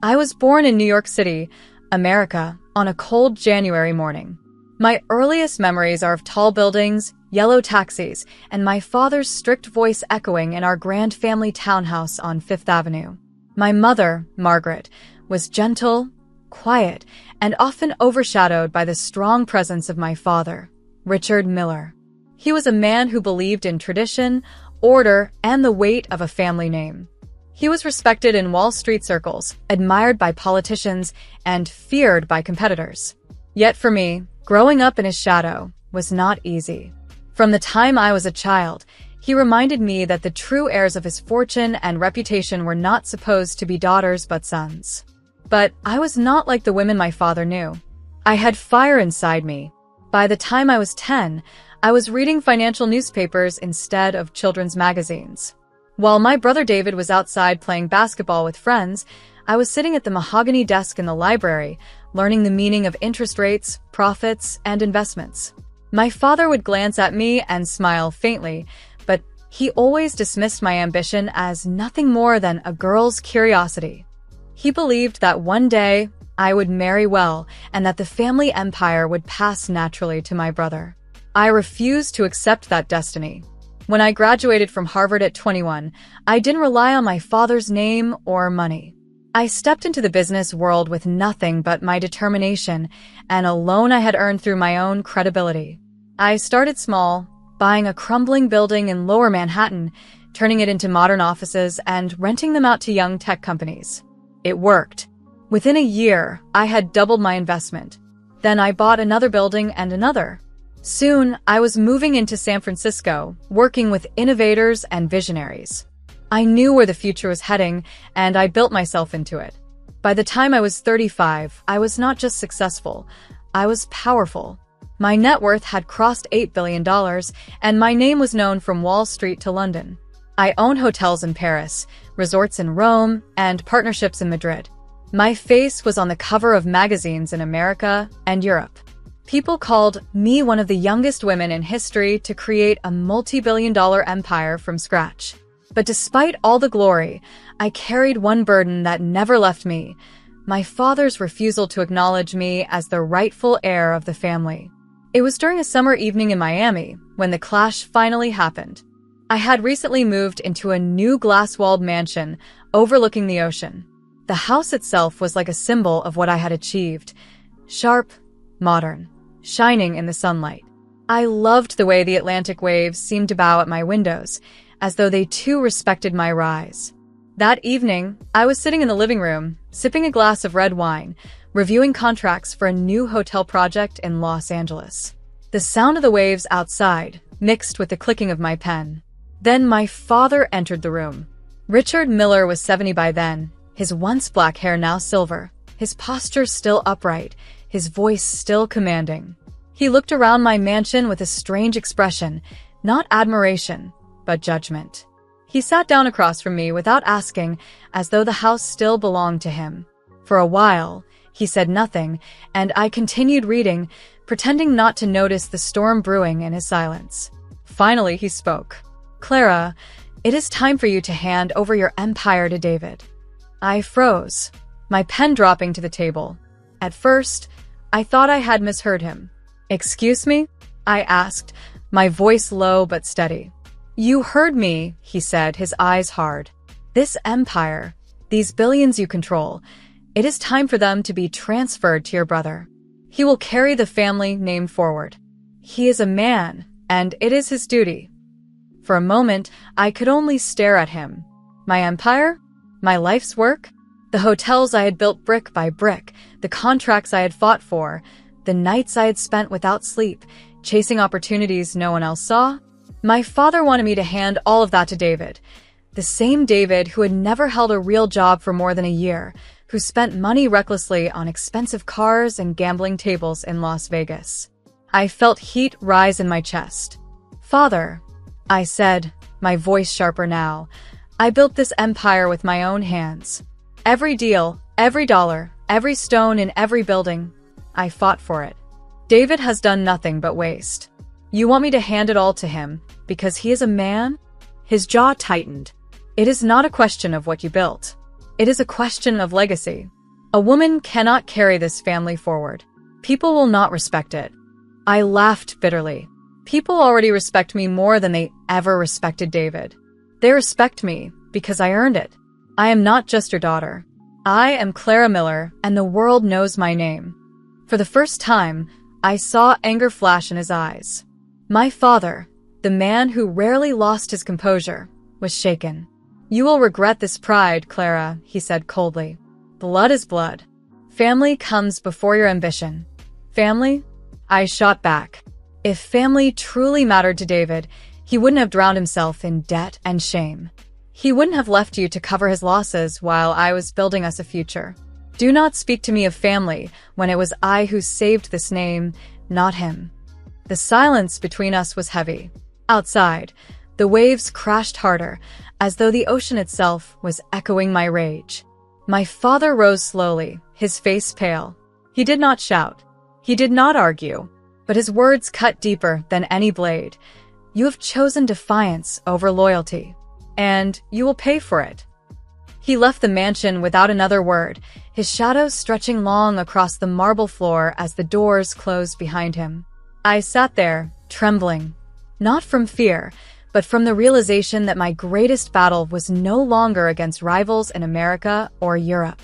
I was born in New York City, America, on a cold January morning. My earliest memories are of tall buildings, yellow taxis, and my father's strict voice echoing in our grand family townhouse on Fifth Avenue. My mother, Margaret, was gentle, quiet, and often overshadowed by the strong presence of my father, Richard Miller. He was a man who believed in tradition, order, and the weight of a family name. He was respected in Wall Street circles, admired by politicians, and feared by competitors. Yet for me, growing up in his shadow was not easy. From the time I was a child, he reminded me that the true heirs of his fortune and reputation were not supposed to be daughters but sons. But I was not like the women my father knew. I had fire inside me. By the time I was 10, I was reading financial newspapers instead of children's magazines. While my brother David was outside playing basketball with friends, I was sitting at the mahogany desk in the library, learning the meaning of interest rates, profits, and investments. My father would glance at me and smile faintly, but he always dismissed my ambition as nothing more than a girl's curiosity. He believed that one day I would marry well and that the family empire would pass naturally to my brother. I refused to accept that destiny. When I graduated from Harvard at 21, I didn't rely on my father's name or money. I stepped into the business world with nothing but my determination and a loan I had earned through my own credibility. I started small, buying a crumbling building in Lower Manhattan, turning it into modern offices, and renting them out to young tech companies. It worked. Within a year, I had doubled my investment. Then I bought another building and another. Soon, I was moving into San Francisco, working with innovators and visionaries. I knew where the future was heading, and I built myself into it. By the time I was 35, I was not just successful, I was powerful. My net worth had crossed $8 billion, and my name was known from Wall Street to London. I own hotels in Paris, resorts in Rome, and partnerships in Madrid. My face was on the cover of magazines in America and Europe. People called me one of the youngest women in history to create a multi-billion-dollar empire from scratch. But despite all the glory, I carried one burden that never left me: my father's refusal to acknowledge me as the rightful heir of the family. It was during a summer evening in Miami when the clash finally happened. I had recently moved into a new glass-walled mansion overlooking the ocean. The house itself was like a symbol of what I had achieved: sharp, modern, shining in the sunlight. I loved the way the Atlantic waves seemed to bow at my windows, as though they too respected my rise. That evening, I was sitting in the living room, sipping a glass of red wine, reviewing contracts for a new hotel project in Los Angeles. The sound of the waves outside mixed with the clicking of my pen. Then my father entered the room. Richard Miller was 70 by then, his once black hair now silver, his posture still upright, his voice still commanding. He looked around my mansion with a strange expression, not admiration, but judgment. He sat down across from me without asking, as though the house still belonged to him. For a while, he said nothing, and I continued reading, pretending not to notice the storm brewing in his silence. Finally, he spoke. "Clara, it is time for you to hand over your empire to David." I froze, my pen dropping to the table. At first, I thought I had misheard him. "Excuse me?" I asked, my voice low but steady. "You heard me," he said, his eyes hard. "This empire, these billions you control, it is time for them to be transferred to your brother. He will carry the family name forward. He is a man, and it is his duty." For a moment, I could only stare at him. My empire? My life's work? The hotels I had built brick by brick, the contracts I had fought for, the nights I had spent without sleep, chasing opportunities no one else saw? My father wanted me to hand all of that to David. The same David who had never held a real job for more than a year, who spent money recklessly on expensive cars and gambling tables in Las Vegas. I felt heat rise in my chest. "Father," I said, my voice sharper now, "I built this empire with my own hands. Every deal, every dollar, every stone in every building, I fought for it. David has done nothing but waste. You want me to hand it all to him because he is a man?" His jaw tightened. "It is not a question of what you built. It is a question of legacy." A woman cannot carry this family forward. People will not respect it. I laughed bitterly. People already respect me more than they ever respected David. They respect me because I earned it. I am not just your daughter. I am Clara Miller, and the world knows my name. For the first time, I saw anger flash in his eyes. My father, the man who rarely lost his composure, was shaken. You will regret this pride, Clara, he said coldly. Blood is blood. Family comes before your ambition. Family? I shot back. If family truly mattered to David, he wouldn't have drowned himself in debt and shame. He wouldn't have left you to cover his losses while I was building us a future. Do not speak to me of family when it was I who saved this name, not him. The silence between us was heavy. Outside, the waves crashed harder, as though the ocean itself was echoing my rage. My father rose slowly, his face pale. He did not shout. He did not argue, but his words cut deeper than any blade. You have chosen defiance over loyalty, and you will pay for it. He left the mansion without another word, his shadow stretching long across the marble floor as the doors closed behind him. I sat there, trembling, not from fear, but from the realization that my greatest battle was no longer against rivals in America or Europe.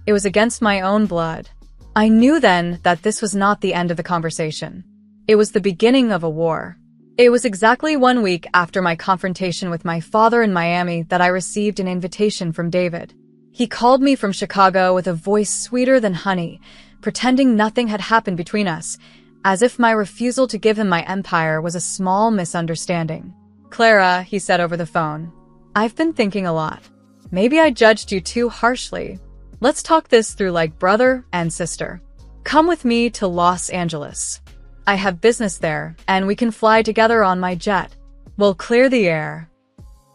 It was against my own blood. I knew then that this was not the end of the conversation. It was the beginning of a war. It was exactly 1 week after my confrontation with my father in Miami that I received an invitation from David. He called me from Chicago with a voice sweeter than honey, pretending nothing had happened between us, as if my refusal to give him my empire was a small misunderstanding. Clara, he said over the phone, I've been thinking a lot. Maybe I judged you too harshly. Let's talk this through like brother and sister. Come with me to Los Angeles. I have business there, and we can fly together on my jet. We'll clear the air.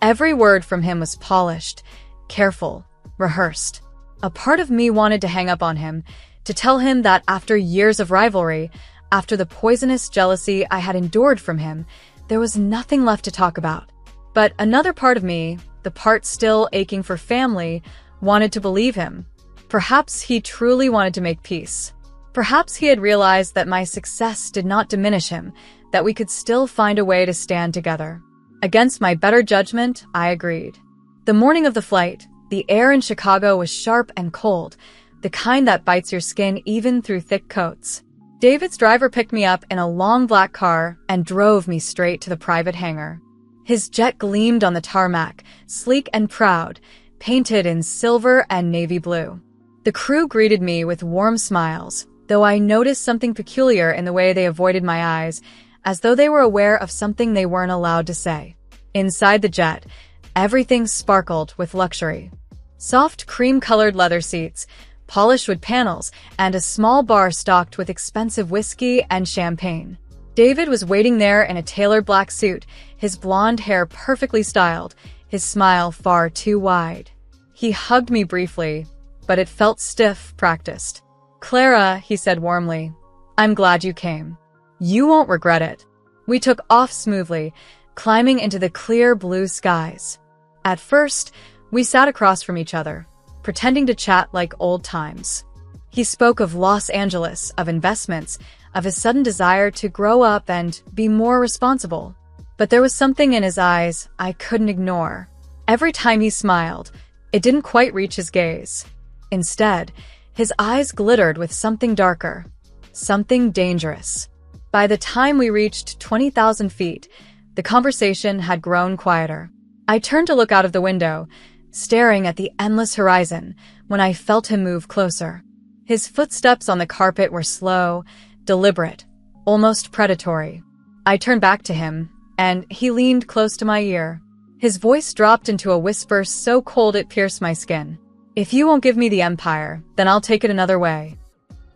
Every word from him was polished, careful, rehearsed. A part of me wanted to hang up on him, to tell him that after years of rivalry, after the poisonous jealousy I had endured from him, there was nothing left to talk about. But another part of me, the part still aching for family, wanted to believe him. Perhaps he truly wanted to make peace. Perhaps he had realized that my success did not diminish him, that we could still find a way to stand together. Against my better judgment, I agreed. The morning of the flight, the air in Chicago was sharp and cold, the kind that bites your skin even through thick coats. David's driver picked me up in a long black car and drove me straight to the private hangar. His jet gleamed on the tarmac, sleek and proud, painted in silver and navy blue. The crew greeted me with warm smiles, though I noticed something peculiar in the way they avoided my eyes, as though they were aware of something they weren't allowed to say. Inside the jet, everything sparkled with luxury. Soft cream-colored leather seats, polished wood panels, and a small bar stocked with expensive whiskey and champagne. David was waiting there in a tailored black suit, his blonde hair perfectly styled, his smile far too wide. He hugged me briefly, but it felt stiff, practiced. Clara, he said warmly, I'm glad you came. You won't regret it. We took off smoothly, climbing into the clear blue skies. At first, we sat across from each other, pretending to chat like old times. He spoke of Los Angeles, of investments, of his sudden desire to grow up and be more responsible. But there was something in his eyes I couldn't ignore. Every time he smiled, it didn't quite reach his gaze. Instead, his eyes glittered with something darker, something dangerous. By the time we reached 20,000 feet, the conversation had grown quieter. I turned to look out of the window, staring at the endless horizon, when I felt him move closer. His footsteps on the carpet were slow, deliberate, almost predatory. I turned back to him, and he leaned close to my ear. His voice dropped into a whisper so cold it pierced my skin. If you won't give me the empire, then I'll take it another way.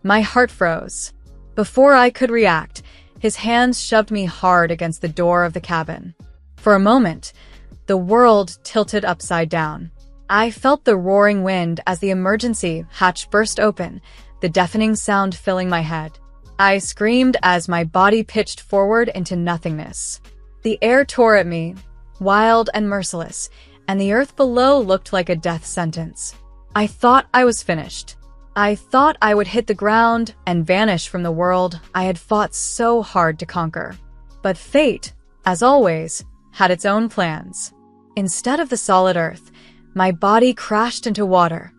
My heart froze. Before I could react, his hands shoved me hard against the door of the cabin. For a moment, the world tilted upside down. I felt the roaring wind as the emergency hatch burst open, the deafening sound filling my head. I screamed as my body pitched forward into nothingness. The air tore at me, wild and merciless, and the earth below looked like a death sentence. I thought I was finished. I thought I would hit the ground and vanish from the world I had fought so hard to conquer. But fate, as always, had its own plans. Instead of the solid earth, my body crashed into water,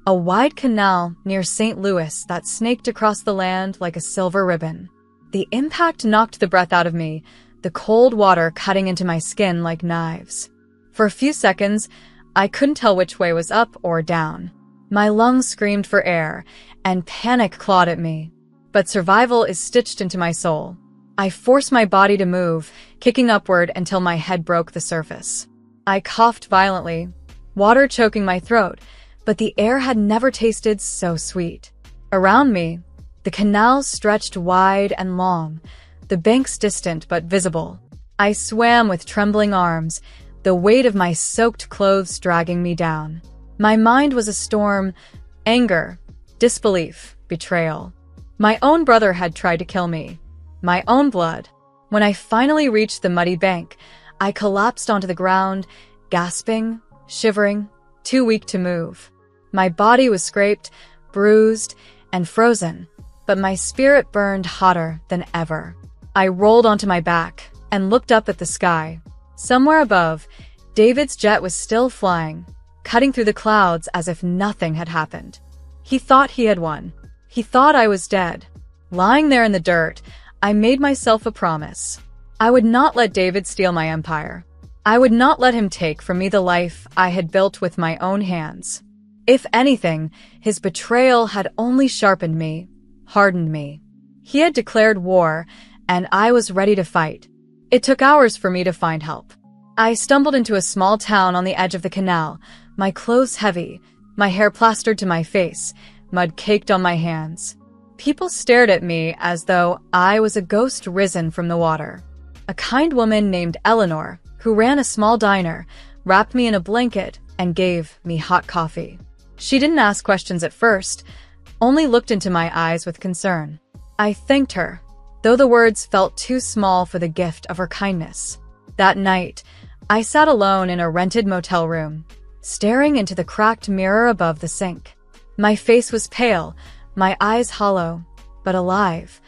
a wide canal near St. Louis that snaked across the land like a silver ribbon. The impact knocked the breath out of me, the cold water cutting into my skin like knives. For a few seconds, I couldn't tell which way was up or down. My lungs screamed for air, and panic clawed at me. But survival is stitched into my soul. I forced my body to move, kicking upward until my head broke the surface. I coughed violently, water choking my throat, but the air had never tasted so sweet. Around me, the canal stretched wide and long, the banks distant but visible. I swam with trembling arms, the weight of my soaked clothes dragging me down. My mind was a storm: anger, disbelief, betrayal. My own brother had tried to kill me. My own blood. When I finally reached the muddy bank, I collapsed onto the ground, gasping, shivering, too weak to move. My body was scraped, bruised, and frozen, but my spirit burned hotter than ever. I rolled onto my back and looked up at the sky. Somewhere above, David's jet was still flying, cutting through the clouds as if nothing had happened. He thought he had won. He thought I was dead. Lying there in the dirt, I made myself a promise. I would not let David steal my empire. I would not let him take from me the life I had built with my own hands. If anything, his betrayal had only sharpened me, hardened me. He had declared war, and I was ready to fight. It took hours for me to find help. I stumbled into a small town on the edge of the canal, my clothes heavy, my hair plastered to my face, mud caked on my hands. People stared at me as though I was a ghost risen from the water. A kind woman named Eleanor, who ran a small diner, wrapped me in a blanket and gave me hot coffee. She didn't ask questions at first, only looked into my eyes with concern. I thanked her, though the words felt too small for the gift of her kindness. That night, I sat alone in a rented motel room, staring into the cracked mirror above the sink. My face was pale, my eyes hollow, but alive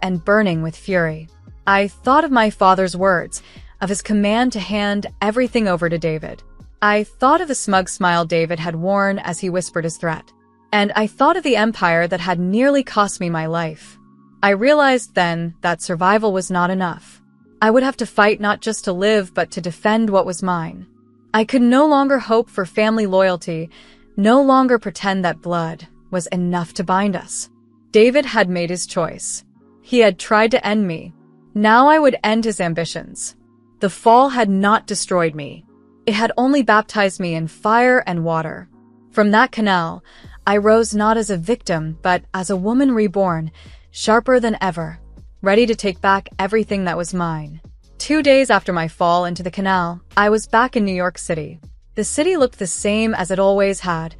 and burning with fury. I thought of my father's words, of his command to hand everything over to David. I thought of the smug smile David had worn as he whispered his threat. And I thought of the empire that had nearly cost me my life. I realized then that survival was not enough. I would have to fight not just to live, but to defend what was mine. I could no longer hope for family loyalty, no longer pretend that blood was enough to bind us. David had made his choice. He had tried to end me. Now I would end his ambitions. The fall had not destroyed me. It had only baptized me in fire and water. From that canal, I rose not as a victim, but as a woman reborn, sharper than ever, ready to take back everything that was mine. 2 days after my fall into the canal, I was back in New York City. The city looked the same as it always had.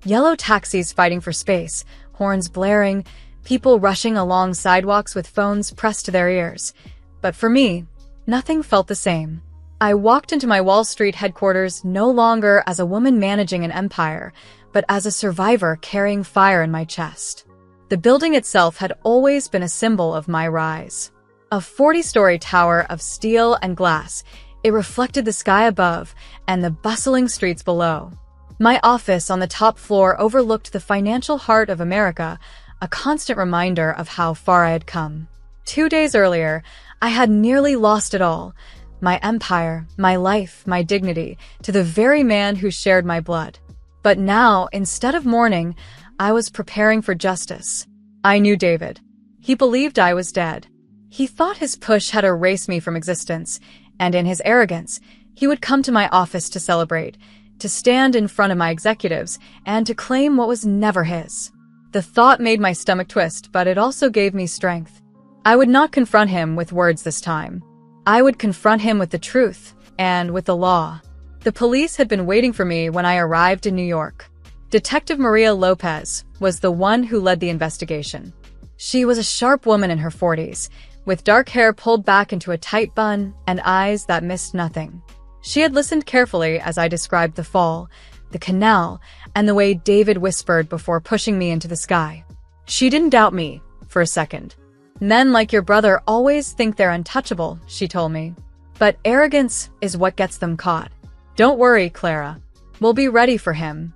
Yellow taxis fighting for space, horns blaring, people rushing along sidewalks with phones pressed to their ears. But for me, nothing felt the same. I walked into my Wall Street headquarters no longer as a woman managing an empire, but as a survivor carrying fire in my chest. The building itself had always been a symbol of my rise. A 40-story tower of steel and glass, it reflected the sky above and the bustling streets below. My office on the top floor overlooked the financial heart of America, a constant reminder of how far I had come. 2 days earlier, I had nearly lost it all. My empire, my life, my dignity, to the very man who shared my blood. But now, instead of mourning, I was preparing for justice. I knew David. He believed I was dead. He thought his push had erased me from existence, and in his arrogance, he would come to my office to celebrate, to stand in front of my executives, and to claim what was never his. The thought made my stomach twist, but it also gave me strength. I would not confront him with words this time. I would confront him with the truth, and with the law. The police had been waiting for me when I arrived in New York. Detective Maria Lopez was the one who led the investigation. She was a sharp woman in her 40s, with dark hair pulled back into a tight bun and eyes that missed nothing. She had listened carefully as I described the fall, the canal, and the way David whispered before pushing me into the sky. She didn't doubt me for a second. Men like your brother always think they're untouchable, she told me. But arrogance is what gets them caught. Don't worry, Clara. We'll be ready for him.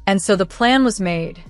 And so the plan was made.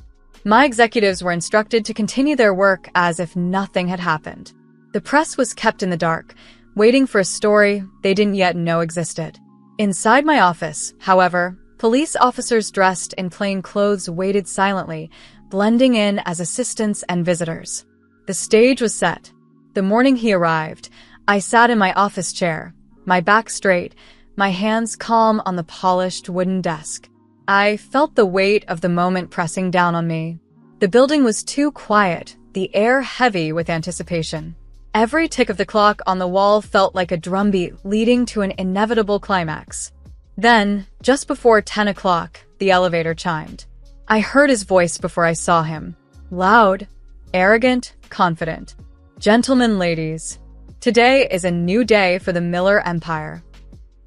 My executives were instructed to continue their work as if nothing had happened. The press was kept in the dark, waiting for a story they didn't yet know existed. Inside my office, however, police officers dressed in plain clothes waited silently, blending in as assistants and visitors. The stage was set. The morning he arrived, I sat in my office chair, my back straight, my hands calm on the polished wooden desk. I felt the weight of the moment pressing down on me. The building was too quiet, the air heavy with anticipation. Every tick of the clock on the wall felt like a drumbeat leading to an inevitable climax. Then, just before 10 o'clock, the elevator chimed. I heard his voice before I saw him. Loud, arrogant, confident. Gentlemen, ladies, today is a new day for the Miller Empire.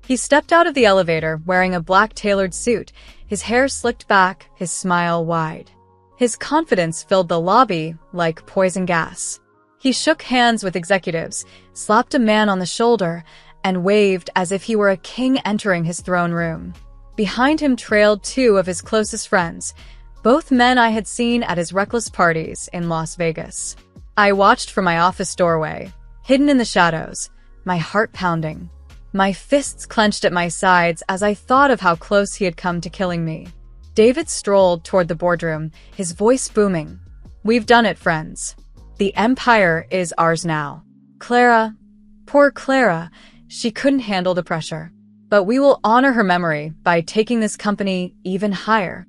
He stepped out of the elevator wearing a black tailored suit, his hair slicked back, his smile wide. His confidence filled the lobby like poison gas. He shook hands with executives, slapped a man on the shoulder, and waved as if he were a king entering his throne room. Behind him trailed two of his closest friends, both men I had seen at his reckless parties in Las Vegas. I watched from my office doorway, hidden in the shadows, my heart pounding. My fists clenched at my sides as I thought of how close he had come to killing me. David strolled toward the boardroom, his voice booming. We've done it, friends. The empire is ours now. Clara, poor Clara, she couldn't handle the pressure. But we will honor her memory by taking this company even higher.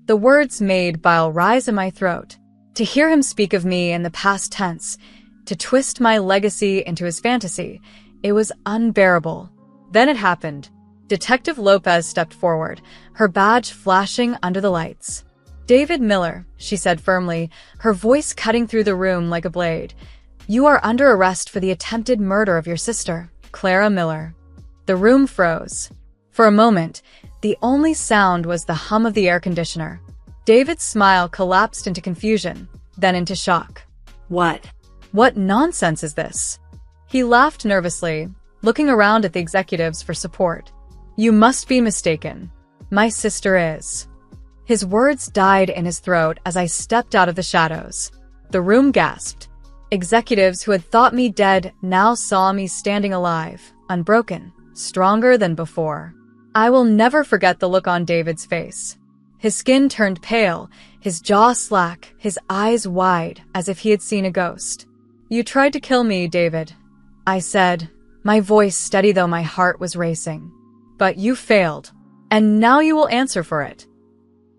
The words made bile rise in my throat. To hear him speak of me in the past tense, to twist my legacy into his fantasy, it was unbearable. Then it happened. Detective Lopez stepped forward, her badge flashing under the lights. David Miller, she said firmly, her voice cutting through the room like a blade. You are under arrest for the attempted murder of your sister, Clara Miller. The room froze. For a moment, the only sound was the hum of the air conditioner. David's smile collapsed into confusion, then into shock. What nonsense is this? He laughed nervously, looking around at the executives for support. You must be mistaken. My sister is. His words died in his throat as I stepped out of the shadows. The room gasped. Executives who had thought me dead now saw me standing alive, unbroken, stronger than before. I will never forget the look on David's face. His skin turned pale, his jaw slack, his eyes wide, as if he had seen a ghost. You tried to kill me, David, I said, my voice steady though my heart was racing. But you failed, and now you will answer for it.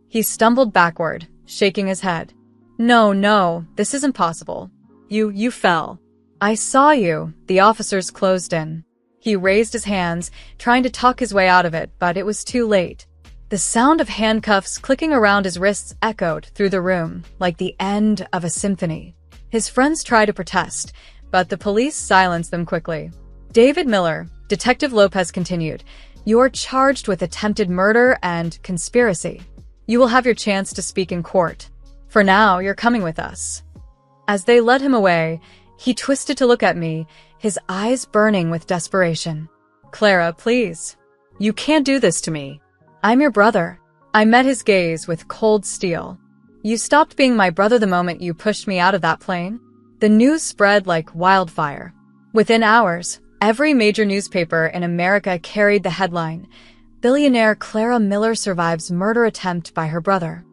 He stumbled backward, shaking his head. No, this isn't possible. You fell. I saw you, the officers closed in. He raised his hands, trying to talk his way out of it, but it was too late. The sound of handcuffs clicking around his wrists echoed through the room, like the end of a symphony. His friends tried to protest, but the police silenced them quickly. David Miller, Detective Lopez continued, you are charged with attempted murder and conspiracy. You will have your chance to speak in court. For now, you're coming with us. As they led him away, he twisted to look at me, his eyes burning with desperation. Clara, please. You can't do this to me. I'm your brother. I met his gaze with cold steel. You stopped being my brother the moment you pushed me out of that plane? The news spread like wildfire. Within hours, every major newspaper in America carried the headline, Billionaire Clara Miller survives murder attempt by her brother.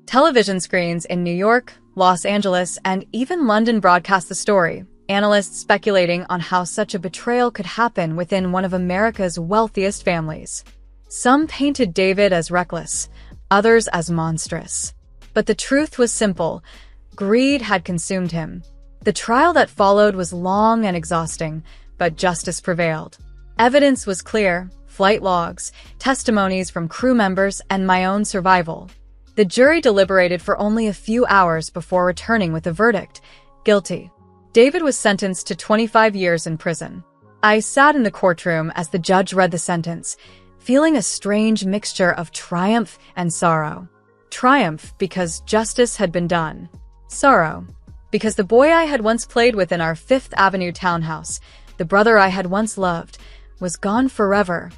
Television screens in New York, Los Angeles, and even London broadcast the story, analysts speculating on how such a betrayal could happen within one of America's wealthiest families. Some painted David as reckless, others as monstrous. But the truth was simple. Greed had consumed him. The trial that followed was long and exhausting, but justice prevailed. Evidence was clear, flight logs, testimonies from crew members, and my own survival. The jury deliberated for only a few hours before returning with a verdict, guilty. David was sentenced to 25 years in prison. I sat in the courtroom as the judge read the sentence, feeling a strange mixture of triumph and sorrow. Triumph because justice had been done. Sorrow because the boy I had once played with in our Fifth Avenue townhouse, the brother I had once loved, was gone forever,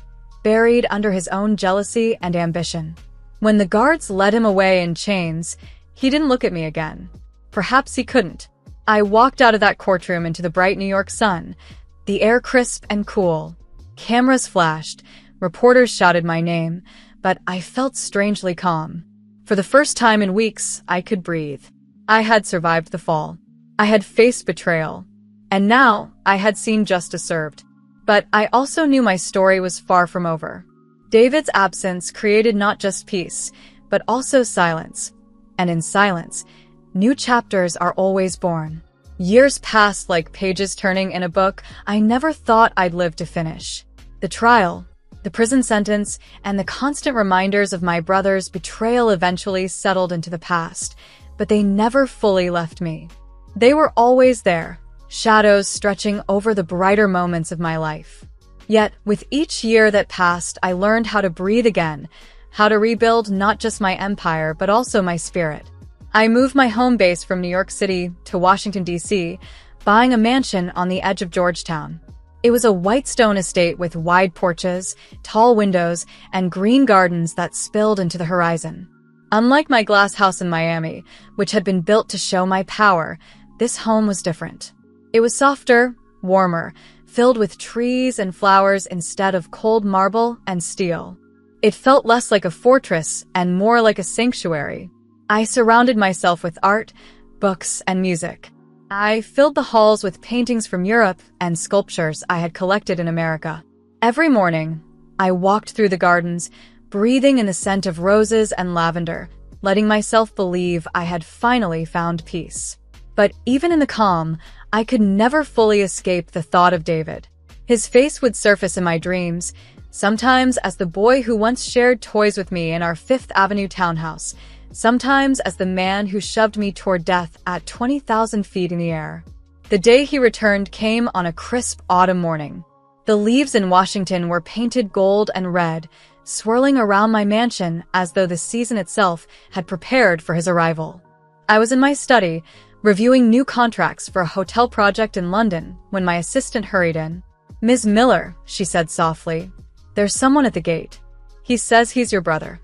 buried under his own jealousy and ambition. When the guards led him away in chains, he didn't look at me again. Perhaps he couldn't. I walked out of that courtroom into the bright New York sun, the air crisp and cool. Cameras flashed, reporters shouted my name, but I felt strangely calm. For the first time in weeks, I could breathe. I had survived the fall. I had faced betrayal. And now, I had seen justice served. But I also knew my story was far from over. David's absence created not just peace, but also silence. And in silence, new chapters are always born. Years passed like pages turning in a book I never thought I'd live to finish. The trial, the prison sentence, and the constant reminders of my brother's betrayal eventually settled into the past, but they never fully left me. They were always there, shadows stretching over the brighter moments of my life. Yet, with each year that passed, I learned how to breathe again, how to rebuild not just my empire, but also my spirit. I moved my home base from New York City to Washington, D.C., buying a mansion on the edge of Georgetown. It was a white stone estate with wide porches, tall windows, and green gardens that spilled into the horizon. Unlike my glass house in Miami, which had been built to show my power, this home was different. It was softer, warmer, filled with trees and flowers instead of cold marble and steel. It felt less like a fortress and more like a sanctuary. I surrounded myself with art, books, and music. I filled the halls with paintings from Europe and sculptures I had collected in America. Every morning, I walked through the gardens, breathing in the scent of roses and lavender, letting myself believe I had finally found peace. But even in the calm, I could never fully escape the thought of David. His face would surface in my dreams, sometimes as the boy who once shared toys with me in our Fifth Avenue townhouse, sometimes as the man who shoved me toward death at 20,000 feet in the air. The day he returned came on a crisp autumn morning. The leaves in Washington were painted gold and red, swirling around my mansion as though the season itself had prepared for his arrival. I was in my study, reviewing new contracts for a hotel project in London when my assistant hurried in. "Ms. Miller," she said softly, "there's someone at the gate. He says he's your brother."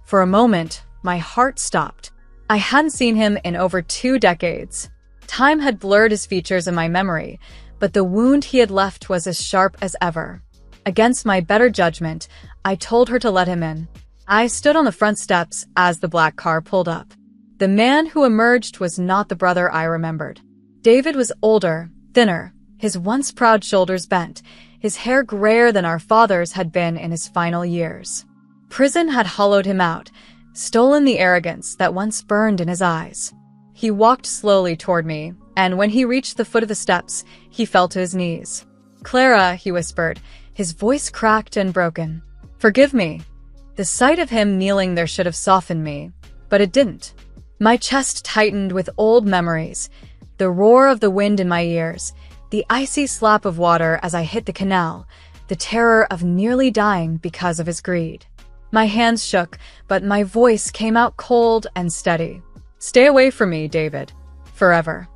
For a moment, my heart stopped. I hadn't seen him in over 2 decades. Time had blurred his features in my memory, but the wound he had left was as sharp as ever. Against my better judgment, I told her to let him in. I stood on the front steps as the black car pulled up. The man who emerged was not the brother I remembered. David was older, thinner, his once proud shoulders bent, his hair grayer than our father's had been in his final years. Prison had hollowed him out, stolen the arrogance that once burned in his eyes. He walked slowly toward me, and when he reached the foot of the steps, he fell to his knees. "Clara," he whispered, his voice cracked and broken. "Forgive me." The sight of him kneeling there should have softened me, but it didn't. My chest tightened with old memories, the roar of the wind in my ears, the icy slap of water as I hit the canal, the terror of nearly dying because of his greed. My hands shook, but my voice came out cold and steady. "Stay away from me, David. Forever."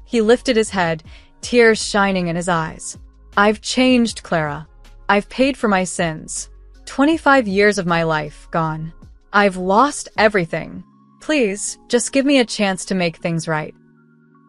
He lifted his head, tears shining in his eyes. "I've changed, Clara. I've paid for my sins. 25 years of my life gone. I've lost everything. Please, just give me a chance to make things right."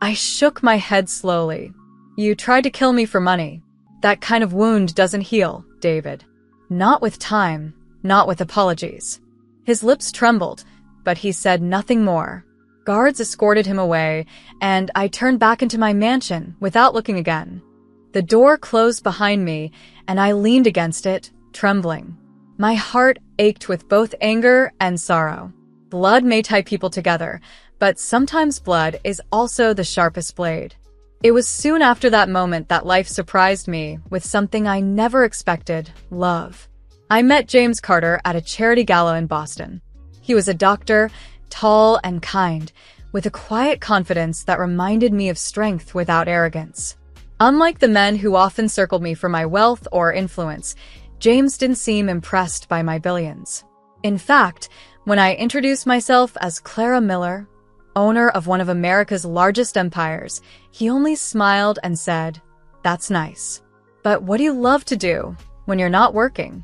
I shook my head slowly. "You tried to kill me for money. That kind of wound doesn't heal, David. Not with time, not with apologies." His lips trembled, but he said nothing more. Guards escorted him away, and I turned back into my mansion without looking again. The door closed behind me, and I leaned against it, trembling. My heart ached with both anger and sorrow. Blood may tie people together, but sometimes blood is also the sharpest blade. It was soon after that moment that life surprised me with something I never expected: love. I met James Carter at a charity gala in Boston. He was a doctor, tall and kind, with a quiet confidence that reminded me of strength without arrogance. Unlike the men who often circled me for my wealth or influence, James didn't seem impressed by my billions. In fact, when I introduced myself as Clara Miller, owner of one of America's largest empires, he only smiled and said, "That's nice. But what do you love to do when you're not working?"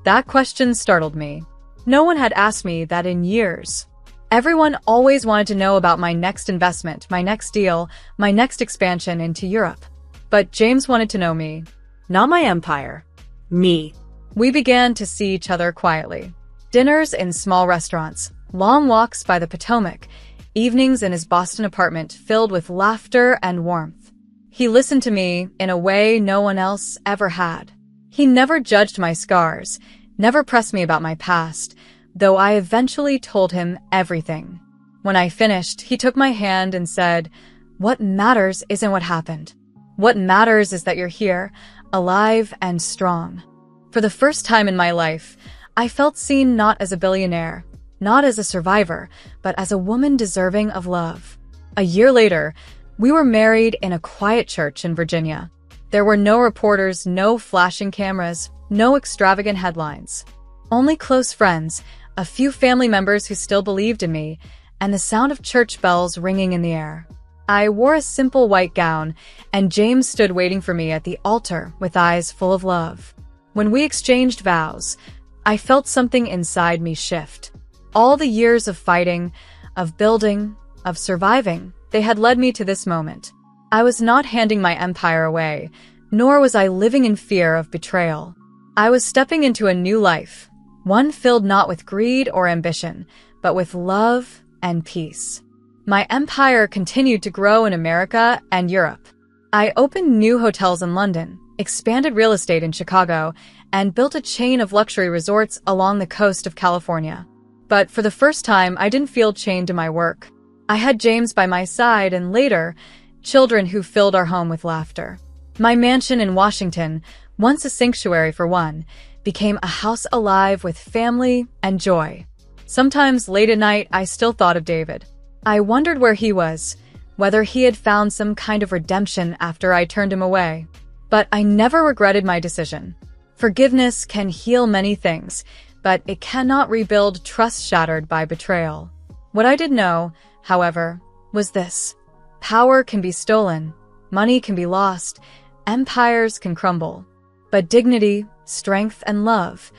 That question startled me. No one had asked me that in years. Everyone always wanted to know about my next investment, my next deal, my next expansion into Europe. But James wanted to know me. Not my empire. Me. We began to see each other quietly. Dinners in small restaurants, long walks by the Potomac, evenings in his Boston apartment filled with laughter and warmth. He listened to me in a way no one else ever had. He never judged my scars, never pressed me about my past, though I eventually told him everything. When I finished, he took my hand and said, "What matters isn't what happened. What matters is that you're here, alive and strong." For the first time in my life, I felt seen not as a billionaire, not as a survivor, but as a woman deserving of love. A year later, we were married in a quiet church in Virginia. There were no reporters, no flashing cameras, no extravagant headlines. Only close friends, a few family members who still believed in me, and the sound of church bells ringing in the air. I wore a simple white gown, and James stood waiting for me at the altar with eyes full of love. When we exchanged vows, I felt something inside me shift. All the years of fighting, of building, of surviving, they had led me to this moment. I was not handing my empire away, nor was I living in fear of betrayal. I was stepping into a new life, one filled not with greed or ambition, but with love and peace. My empire continued to grow in America and Europe. I opened new hotels in London, expanded real estate in Chicago, and built a chain of luxury resorts along the coast of California. But for the first time, I didn't feel chained to my work. I had James by my side and later, children who filled our home with laughter. My mansion in Washington, once a sanctuary for one, became a house alive with family and joy. Sometimes late at night, I still thought of David. I wondered where he was, whether he had found some kind of redemption after I turned him away. But I never regretted my decision. Forgiveness can heal many things, but it cannot rebuild trust shattered by betrayal. What I did know, however, was this. Power can be stolen, money can be lost, empires can crumble. But dignity, strength, and love,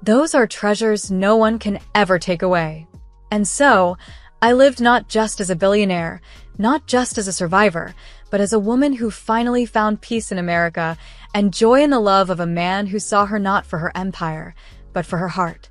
those are treasures no one can ever take away. And so, I lived not just as a billionaire, not just as a survivor, but as a woman who finally found peace in America and joy in the love of a man who saw her not for her empire, but for her heart.